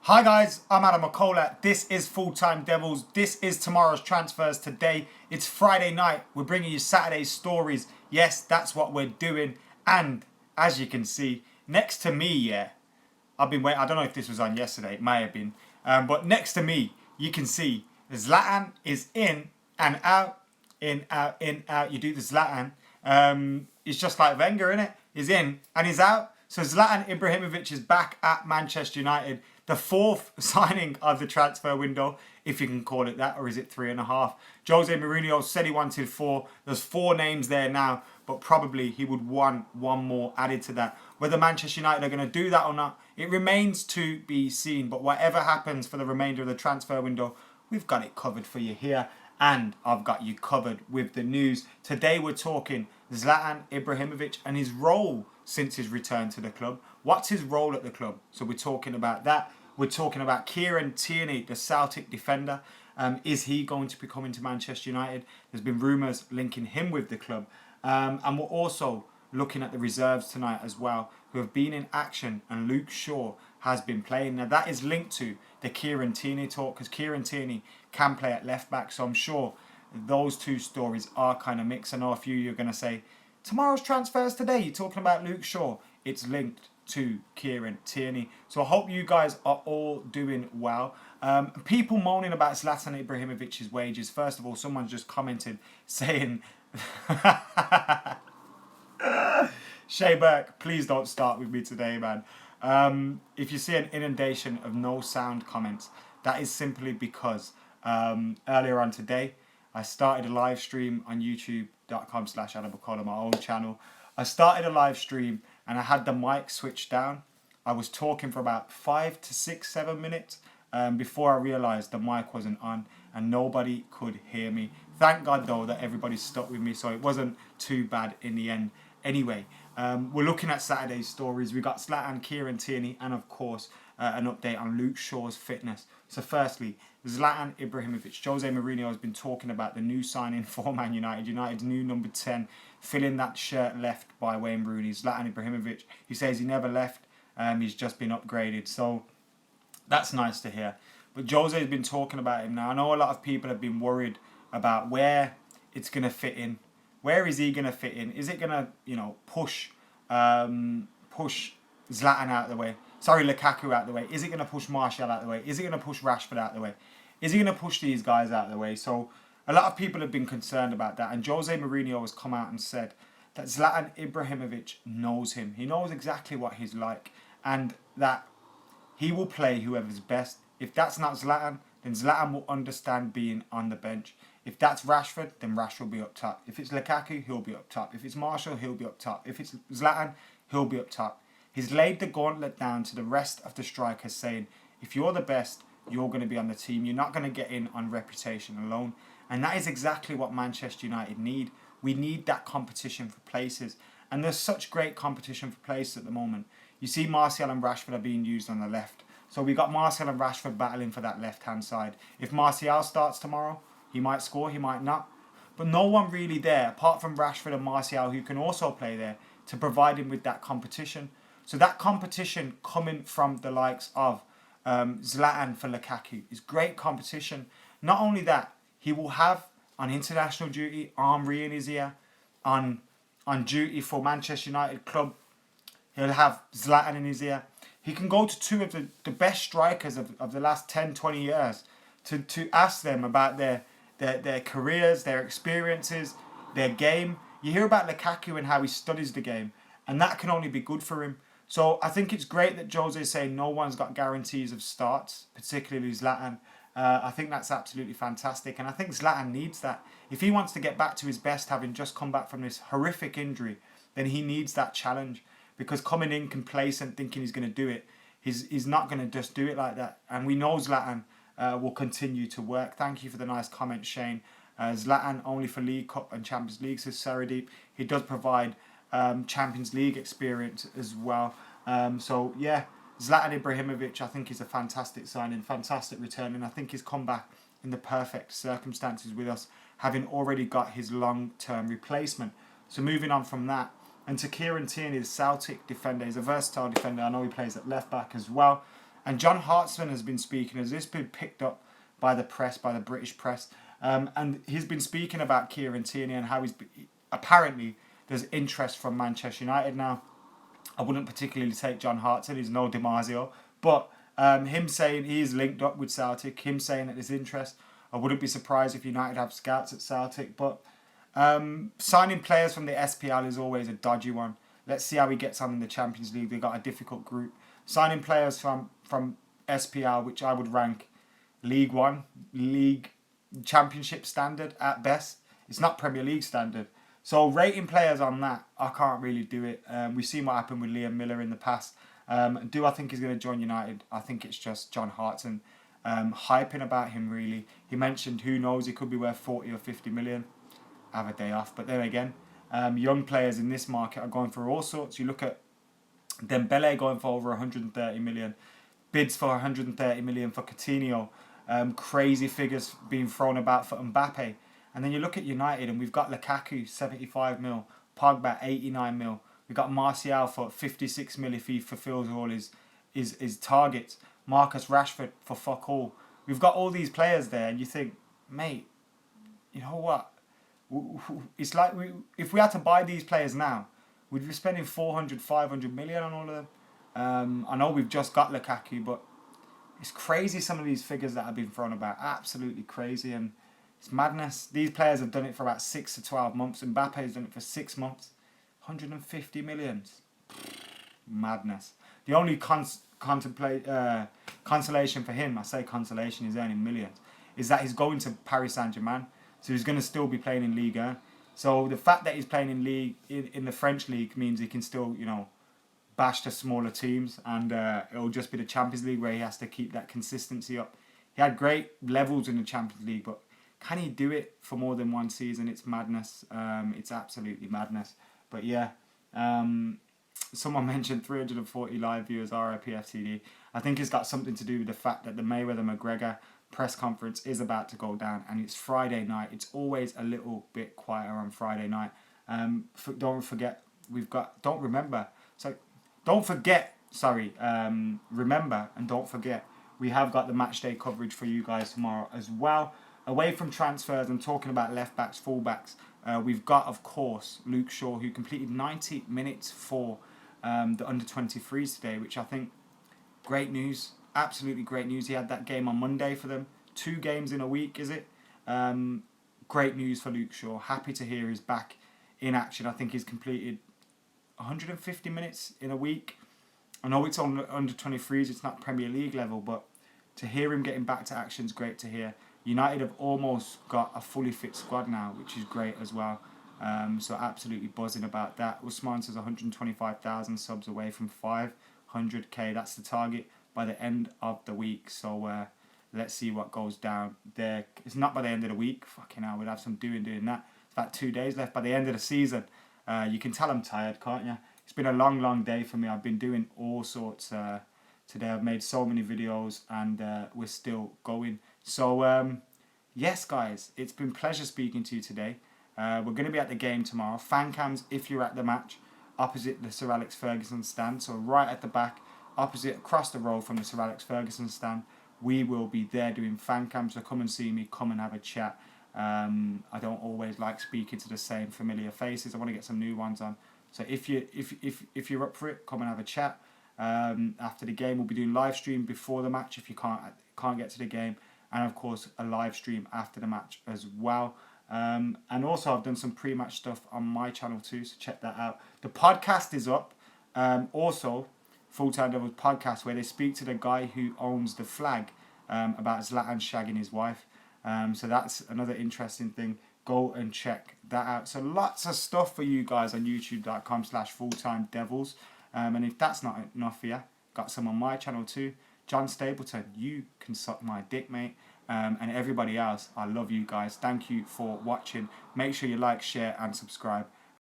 Hi guys, I'm Adam McCullough. This is Full Time Devils. This is tomorrow's transfers today. It's Friday night. We're bringing you Saturday's stories. Yes, that's what we're doing. And as you can see, next to me, I've been waiting. I don't know if this was on yesterday. It may have been. But next to me, you can see Zlatan is in and out, in, out, in, out. You do the Zlatan. It's just like Wenger, innit? He's in and he's out. So Zlatan Ibrahimovic is back at Manchester United. The fourth signing of the transfer window, if you can call it that, or is it 3.5? Jose Mourinho said he wanted 4. There's 4 names there now, but probably he would want one more added to that. Whether Manchester United are going to do that or not, it remains to be seen. But whatever happens for the remainder of the transfer window, we've got it covered for you here. And I've got you covered with the news. Today we're talking Zlatan Ibrahimovic and his role since his return to the club. What's his role at the club? So we're talking about that. We're talking about Kieran Tierney, the Celtic defender. Is he going to be coming to Manchester United? There's been rumours linking him with the club. And we're also looking at the reserves tonight as well, who have been in action, and Luke Shaw has been playing. Now that is linked to the Kieran Tierney talk, because Kieran Tierney can play at left back, so I'm sure those two stories are kind of mixed. I know a few of you are going to say, tomorrow's transfers today, you're talking about Luke Shaw. It's linked to Kieran Tierney. So I hope you guys are all doing well. People moaning about Zlatan Ibrahimovic's wages. First of all, someone's just commented saying, Shay Burke, please don't start with me today, man. If you see an inundation of no sound comments, that is simply because earlier on today, I started a live stream on youtube.com/AdamMcCullough, my own channel. I started a live stream and I had the mic switched down. I was talking for about 5 to 6, 7 minutes before I realised the mic wasn't on and nobody could hear me. Thank God though that everybody stuck with me, so it wasn't too bad in the end. Anyway, we're looking at Saturday's stories. We got Zlatan, Kieran Tierney, and of course an update on Luke Shaw's fitness. So firstly, Zlatan Ibrahimovic. Jose Mourinho has been talking about the new signing for Man United. United's new number 10, filling that shirt left by Wayne Rooney. Zlatan Ibrahimovic, he says he never left. He's just been upgraded. So that's nice to hear. But Jose has been talking about him now. I know a lot of people have been worried about where it's going to fit in. Where is he going to fit in? Is it going to, push Zlatan out of the way? Sorry, Lukaku out of the way. Is it going to push Martial out of the way? Is it going to push Rashford out of the way? Is he going to push these guys out of the way? So a lot of people have been concerned about that. And Jose Mourinho has come out and said that Zlatan Ibrahimovic knows him. He knows exactly what he's like. And that he will play whoever's best. If that's not Zlatan, then Zlatan will understand being on the bench. If that's Rashford, then Rashford will be up top. If it's Lukaku, he'll be up top. If it's Martial, he'll be up top. If it's Zlatan, he'll be up top. He's laid the gauntlet down to the rest of the strikers, saying, if you're the best, you're going to be on the team. You're not going to get in on reputation alone. And that is exactly what Manchester United need. We need that competition for places. And there's such great competition for places at the moment. You see Martial and Rashford are being used on the left. So we got Martial and Rashford battling for that left-hand side. If Martial starts tomorrow, he might score, he might not. But no one really there, apart from Rashford and Martial, who can also play there, to provide him with that competition. So that competition coming from the likes of Zlatan for Lukaku is great competition. Not only that, he will have on international duty Henry in his ear, on duty for Manchester United club, he'll have Zlatan in his ear. He can go to 2 of the best strikers of the last 10, 20 years to ask them about their careers, their experiences, their game. You hear about Lukaku and how he studies the game, and that can only be good for him. So I think it's great that Jose is saying no one's got guarantees of starts, particularly Zlatan. I think that's absolutely fantastic, and I think Zlatan needs that. If he wants to get back to his best, having just come back from this horrific injury, then he needs that challenge, because coming in complacent, thinking he's going to do it, he's not going to just do it like that. And we know Zlatan will continue to work. Thank you for the nice comment, Shane. Zlatan only for League Cup and Champions League, says Saradeep. He does provide Champions League experience as well. So yeah, Zlatan Ibrahimovic, I think, is a fantastic signing, fantastic return, and I think he's come back in the perfect circumstances with us, having already got his long-term replacement. So moving on from that, and to Kieran Tierney, the Celtic defender. He's a versatile defender. I know he plays at left back as well. And John Hartson has been speaking. Has this been picked up by the press, by the British press? And he's been speaking about Kieran Tierney and how apparently there's interest from Manchester United now. I wouldn't particularly take John Hartson. He's no DiMarzio. But him saying he's linked up with Celtic, him saying that there's interest, I wouldn't be surprised if United have scouts at Celtic. But signing players from the SPL is always a dodgy one. Let's see how he gets on in the Champions League. They've got a difficult group. Signing players from SPL, which I would rank League One, League Championship standard at best. It's not Premier League standard. So rating players on that, I can't really do it. We've seen what happened with Liam Miller in the past. Do I think he's going to join United? I think it's just John Hartson hyping about him, really. He mentioned, who knows, he could be worth 40 or 50 million. Have a day off. But then again, young players in this market are going for all sorts. You look at Dembele going for over 130 million. Bids for 130 million for Coutinho. Crazy figures being thrown about for Mbappe. And then you look at United and we've got Lukaku, 75 mil. Pogba, 89 mil. We've got Martial for 56 mil if he fulfills all his targets. Marcus Rashford for fuck all. We've got all these players there and you think, mate, you know what? It's like if we had to buy these players now, we'd be spending 400, 500 million on all of them. I know we've just got Lukaku, but it's crazy some of these figures that have been thrown about. Absolutely crazy, and it's madness. These players have done it for about 6 to 12 months. Mbappe has done it for 6 months. 150 million. Madness. The only consolation for him, I say consolation, he's earning millions, is that he's going to Paris Saint-Germain. So he's going to still be playing in Ligue 1. So the fact that he's playing in the French league means he can still, bash the smaller teams, and it'll just be the Champions League where he has to keep that consistency up. He had great levels in the Champions League, but can he do it for more than one season? It's madness. It's absolutely madness. But yeah, someone mentioned 340 live viewers, RIP FTD. I think it's got something to do with the fact that the Mayweather-McGregor press conference is about to go down, and it's Friday night. It's always a little bit quieter on Friday night. Remember and don't forget, we have got the match day coverage for you guys tomorrow as well. Away from transfers and talking about left backs, full backs, we've got, of course, Luke Shaw, who completed 90 minutes for the under-23s today, which I think, great news. Absolutely great news. He had that game on Monday for them. 2 games in a week, is it? Great news for Luke Shaw. Happy to hear he's back in action. I think he's completed 150 minutes in a week. I know it's on under 23s, it's not Premier League level, but to hear him getting back to action is great to hear. United have almost got a fully fit squad now, which is great as well. So absolutely buzzing about that. Usman says 125,000 subs away from 500k. That's the target by the end of the week. So let's see what goes down there. It's not by the end of the week. Fucking hell, we'll have some doing that. It's about 2 days left by the end of the season. You can tell I'm tired, can't you? It's been a long day for me. I've been doing all sorts today. I've made so many videos and we're still going. So yes, guys, it's been a pleasure speaking to you today. We're going to be at the game tomorrow. Fan cams if you're at the match, opposite the Sir Alex Ferguson stand. So right at the back, opposite, across the road from the Sir Alex Ferguson stand. We will be there doing fan cams. So come and see me. Come and have a chat. I don't always like speaking to the same familiar faces. I want to get some new ones on. So if you're up for it, come and have a chat. After the game, we'll be doing live stream before the match if you can't get to the game, and of course a live stream after the match as well. And also I've done some pre-match stuff on my channel too, so check that out. The podcast is up. Also, Full Time Devils podcast, where they speak to the guy who owns the flag about Zlatan shagging his wife. So that's another interesting thing. Go and check that out. So lots of stuff for you guys on youtube.com/FullTimeDEVILS. And if that's not enough for you, got some on my channel too. John Stapleton, you can suck my dick, mate. And everybody else, I love you guys. Thank you for watching. Make sure you like, share and subscribe.